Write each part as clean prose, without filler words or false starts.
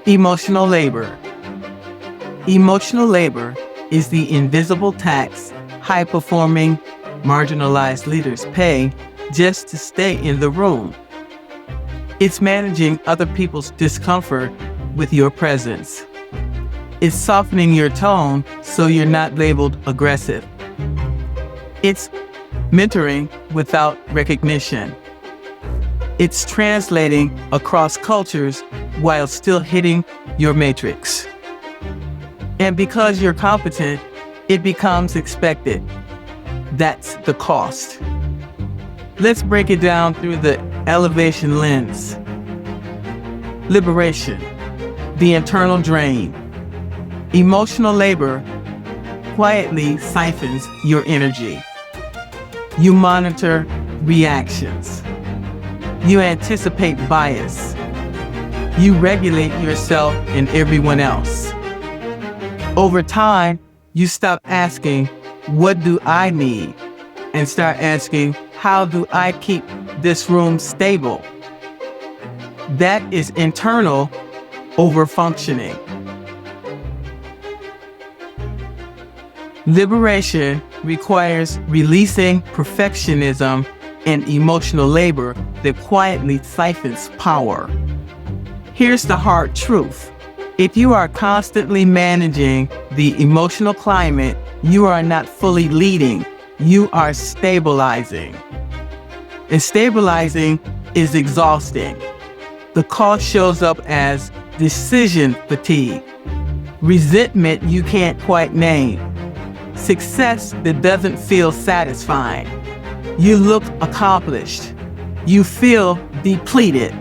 Emotional labor. Emotional labor is the invisible tax high-performing, marginalized leaders pay just to stay in the room. It's managing other people's discomfort with your presence. It's softening your tone so you're not labeled aggressive. It's mentoring without recognition. It's translating across cultures while still hitting your matrix. And because you're competent, it becomes expected. That's the cost. Let's break it down through the elevation lens. Liberation, the internal drain. Emotional labor quietly siphons your energy. You monitor reactions. You anticipate bias. You regulate yourself and everyone else. Over time, you stop asking, what do I need? And start asking, how do I keep this room stable? That is internal overfunctioning. Liberation requires releasing perfectionism and emotional labor that quietly siphons power. Here's the hard truth. If you are constantly managing the emotional climate, you are not fully leading, you are stabilizing. And stabilizing is exhausting. The cost shows up as decision fatigue, resentment you can't quite name, success that doesn't feel satisfying. You look accomplished. You feel depleted.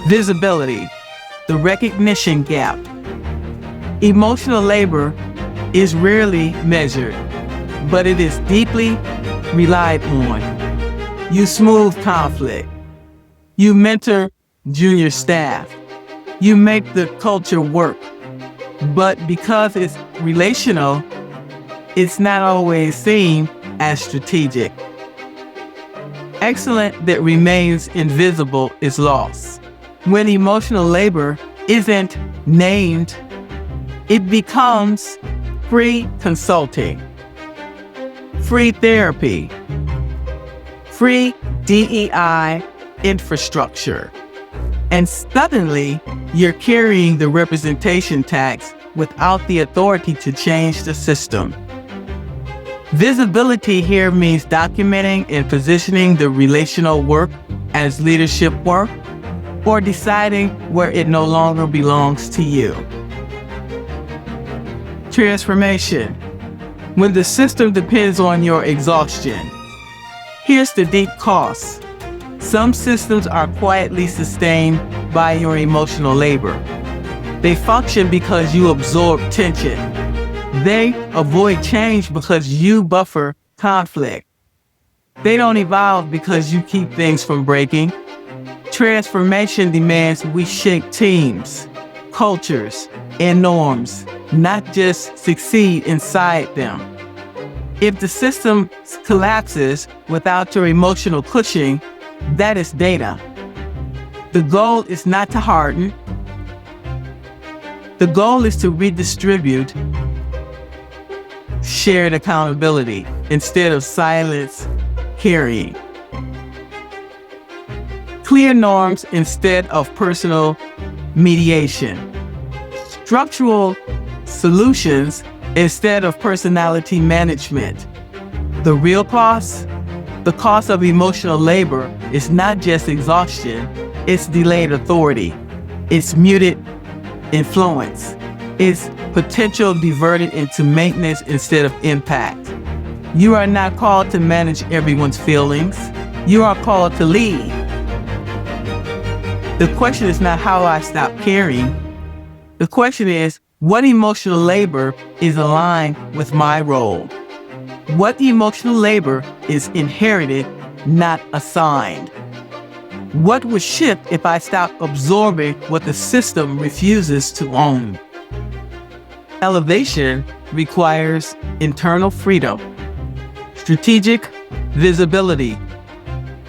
Visibility, the recognition gap. Emotional labor is rarely measured, but it is deeply relied on. You smooth conflict. You mentor junior staff. You make the culture work. But because it's relational, it's not always seen as strategic. Excellence that remains invisible is lost. When emotional labor isn't named, it becomes free consulting, free therapy, free DEI infrastructure. And suddenly, you're carrying the representation tax without the authority to change the system. Visibility here means documenting and positioning the relational work as leadership work, or deciding where it no longer belongs to you. Transformation, when the system depends on your exhaustion. Here's the deep cost. Some systems are quietly sustained by your emotional labor. They function because you absorb tension. They avoid change because you buffer conflict. They don't evolve because you keep things from breaking. Transformation demands we shape teams, cultures, and norms, not just succeed inside them. If the system collapses without your emotional cushion, that is data. The goal is not to harden. The goal is to redistribute shared accountability instead of silence carrying. Clear norms instead of personal mediation. Structural solutions instead of personality management. The real cost? The cost of emotional labor is not just exhaustion, it's delayed authority. It's muted influence. It's potential diverted into maintenance instead of impact. You are not called to manage everyone's feelings. You are called to lead. The question is not how I stop caring. The question is, what emotional labor is aligned with my role? What emotional labor is inherited, not assigned? What would shift if I stopped absorbing what the system refuses to own? Elevation requires internal freedom, strategic visibility,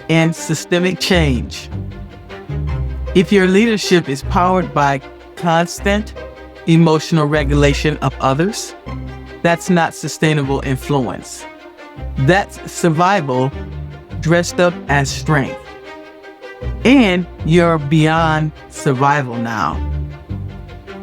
and systemic change. If your leadership is powered by constant emotional regulation of others, that's not sustainable influence. That's survival dressed up as strength. And you're beyond survival now.